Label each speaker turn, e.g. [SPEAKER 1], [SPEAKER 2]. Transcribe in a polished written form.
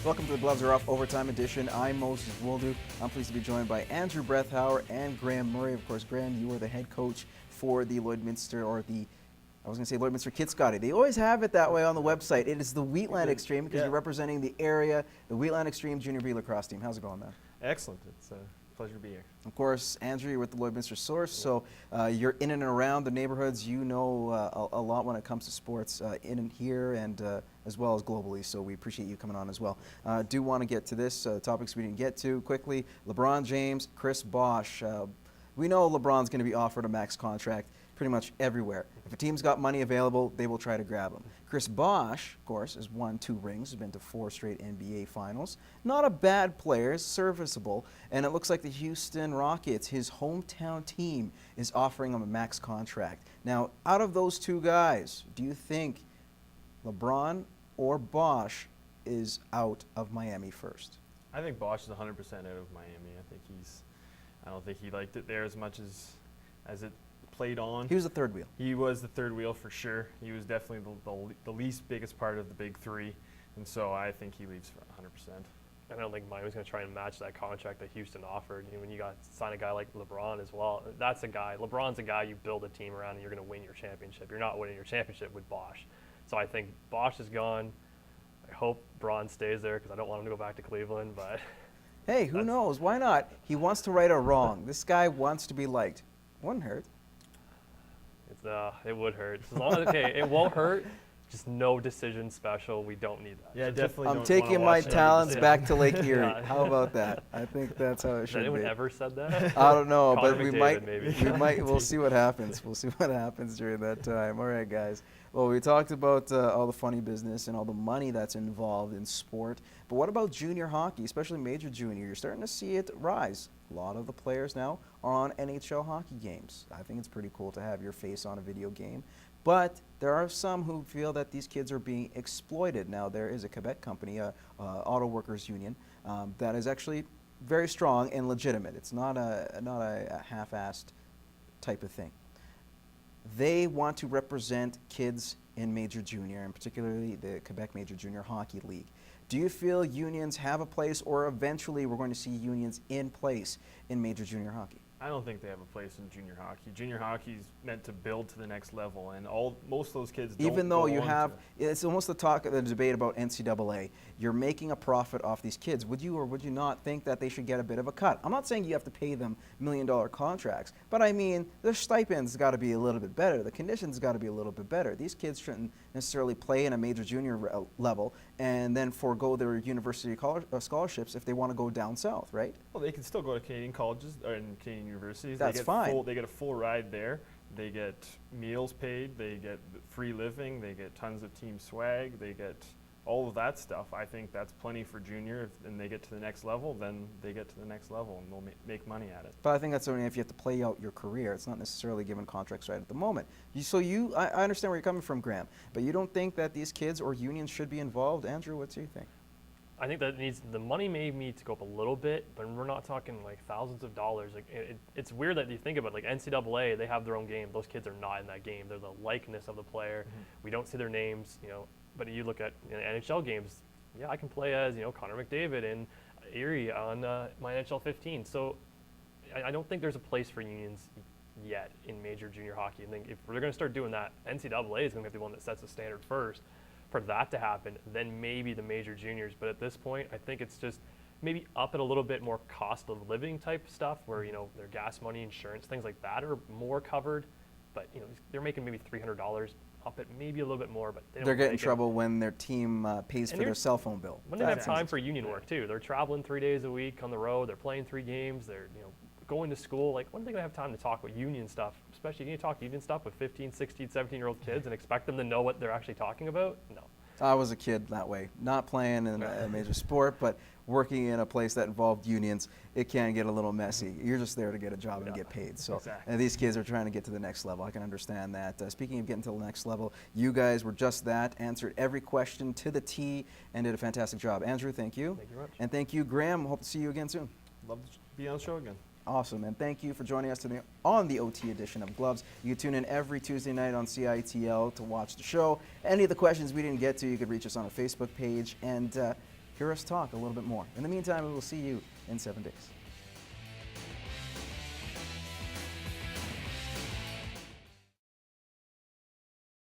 [SPEAKER 1] Welcome to the Gloves Are Off Overtime Edition. I'm Moses Woldu. I'm pleased to be joined by Andrew Brethauer and Graham Murray. Of course, Graham, you are the head coach for the Lloydminster, or the, I was going to say Lloydminster Kitscotty. They always have it that way on the website. It is the Wheatland Extreme because you're representing the area, the Wheatland Extreme Junior B lacrosse team. How's it going, man?
[SPEAKER 2] Excellent. It's a pleasure to be here.
[SPEAKER 1] Of course, Andrew, you're with the Lloydminster Source, so you're in and around the neighborhoods. You know a lot when it comes to sports in and here and as well as globally, so we appreciate you coming on as well. Do want to get to this, topics we didn't get to quickly. LeBron James, Chris BOSH. We know LeBron's going to be offered a max contract pretty much everywhere. If a team's got money available, they will try to grab him. Chris BOSH, of course, has won 2 rings, has been to 4 straight NBA finals. Not a bad player, serviceable, and it looks like the Houston Rockets, his hometown team, is offering him a max contract. Now, out of those 2 guys, do you think LeBron or BOSH is out of Miami first?
[SPEAKER 2] I think BOSH is 100% out of Miami. I don't think he liked it there as much as it played on.
[SPEAKER 1] He was the third wheel.
[SPEAKER 2] He was the third wheel for sure. He was definitely the least biggest part of the big 3, and so I think he leaves for 100%.
[SPEAKER 3] I don't think Miami's going to try and match that contract that Houston offered. You know, when you got to sign a guy like LeBron as well, that's a guy. LeBron's a guy you build a team around, and you're going to win your championship. You're not winning your championship with BOSH. So I think BOSH is gone. I hope Bron stays there because I don't want him to go back to Cleveland. But
[SPEAKER 1] hey, who knows? Why not? He wants to right a wrong. This guy wants to be liked. Wouldn't hurt.
[SPEAKER 3] It would hurt. As long as, okay, it won't hurt. Just no decision special. We don't need that.
[SPEAKER 2] Yeah, definitely.
[SPEAKER 1] I'm taking my talents back to Lake Erie. How about that? I think that's how it should be.
[SPEAKER 3] Has anyone ever said that?
[SPEAKER 1] I don't know, but
[SPEAKER 3] Connor
[SPEAKER 1] we
[SPEAKER 3] McDavid,
[SPEAKER 1] might. We'll see what happens. We'll see what happens during that time. All right, guys. Well, we talked about all the funny business and all the money that's involved in sport. But what about junior hockey, especially major junior? You're starting to see it rise. A lot of the players now are on NHL hockey games. I think it's pretty cool to have your face on a video game. But there are some who feel that these kids are being exploited. Now, there is a Quebec company, Auto Workers Union, that is actually very strong and legitimate. It's not a half-assed type of thing. They want to represent kids in Major Junior, and particularly the Quebec Major Junior Hockey League. Do you feel unions have a place, or eventually we're going to see unions in place in Major Junior Hockey?
[SPEAKER 2] I don't think they have a place in junior hockey. Junior hockey is meant to build to the next level, and most of those kids don't.
[SPEAKER 1] Even though you have, it's almost the debate about NCAA. You're making a profit off these kids. Would you or would you not think that they should get a bit of a cut? I'm not saying you have to pay them $1 million contracts, but I mean their stipends got to be a little bit better. The conditions got to be a little bit better. These kids shouldn't necessarily play in a major junior level and then forego their university scholarships if they want to go down south, right?
[SPEAKER 2] Well, they can still go to Canadian colleges or in Canadian universities.
[SPEAKER 1] That's fine.
[SPEAKER 2] They get a full ride there. They get meals paid. They get free living. They get tons of team swag. They get all of that stuff. I think that's plenty for junior. If they get to the next level, then they get to the next level and they'll make money at it.
[SPEAKER 1] But I think that's only if you have to play out your career. It's not necessarily given contracts right at the moment. I understand where you're coming from, Graham, but you don't think that these kids or unions should be involved? Andrew, what do you think?
[SPEAKER 3] I think that the money may need to go up a little bit, but we're not talking like thousands of dollars. Like it's weird that you think about it. Like NCAA, they have their own game. Those kids are not in that game. They're the likeness of the player. Mm-hmm. We don't see their names, you know. But you look at NHL games. Yeah, I can play as Connor McDavid and Erie on my NHL 15. So I don't think there's a place for unions yet in major junior hockey. I think if they're going to start doing that, NCAA is going to be the one that sets the standard first. For that to happen, then maybe the major juniors. But at this point, I think it's just maybe up at a little bit more cost of living type stuff where, their gas money, insurance, things like that are more covered. But, they're making maybe $300 up at maybe a little bit more, but
[SPEAKER 1] they're getting in trouble when their team pays for their cell phone bill.
[SPEAKER 3] When they have time for union work too. They're traveling 3 days a week on the road. They're playing 3 games. They're, going to school. Like, when are they going to have time to talk about union stuff? Especially, you talk union stuff with 15, 16, 17-year-old kids and expect them to know what they're actually talking about? No.
[SPEAKER 1] I was a kid that way, not playing in a major sport, but working in a place that involved unions. It can get a little messy. You're just there to get a job and get paid. So and these kids are trying to get to the next level. I can understand that. Speaking of getting to the next level, you guys were just that, answered every question to the T, and did a fantastic job. Andrew, thank you.
[SPEAKER 3] Thank you very much.
[SPEAKER 1] And thank you, Graham. Hope to see you again soon.
[SPEAKER 2] Love to be on the show again.
[SPEAKER 1] Awesome, and thank you for joining us today on the OT edition of Gloves. You can tune in every Tuesday night on CITL to watch the show. Any of the questions we didn't get to, you could reach us on our Facebook page. And hear us talk a little bit more. In the meantime, we will see you in 7 days.